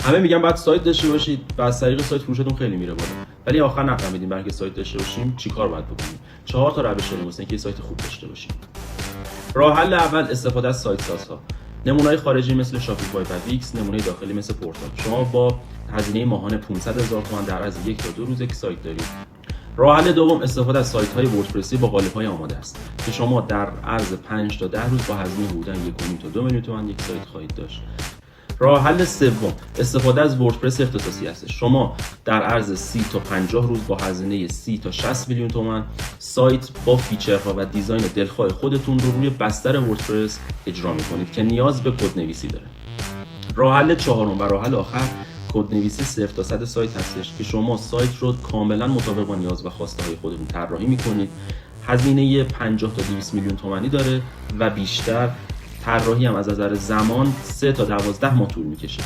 همه میگن باید سایت داشته باشید و از طریق سایت فروشتون خیلی میره بالا، ولی آخر نفهمیدیم برای اینکه سایت داشته باشیم چیکار باید بکنیم. 4 تا روش داریم واسه اینکه سایت خوب داشته باشیم. راه حل اول استفاده از سایت سازها. نمونه‌های خارجی مثل شاپیفای و ویکس، نمونه داخلی مثل پورتال. شما با هزینه ماهانه 500,000 تومان در عرض 1 تا 2 روز یک سایت دارید. راه حل دوم استفاده از سایت‌های وردپرسی با قالب‌های آماده است که شما در عرض 5 تا 10 روز با هزینه حدوداً 1.5 تا 2 میلیون تومان یک سایت خواهید داشت. راه حل سوم استفاده از وردپرس اختصاصی است. شما در عرض 30 تا 50 روز با هزینه 30 تا 60 میلیون تومان سایت با فیچرها و دیزاین دلخواه خودتون رو روی بستر وردپرس اجرا می‌کنید که نیاز به کدنویسی داره. راه حل چهارم و راه حل آخر کدنویسی 0 تا 100 سایت هستش که شما سایت رو کاملا مطابق با نیاز و خواسته های خودتون طراحی می‌کنید. هزینه 50 تا 200 میلیون تومانی داره و بیشتر. طراحی هم از نظر زمان 3 تا 12 ماه طول می‌کشه.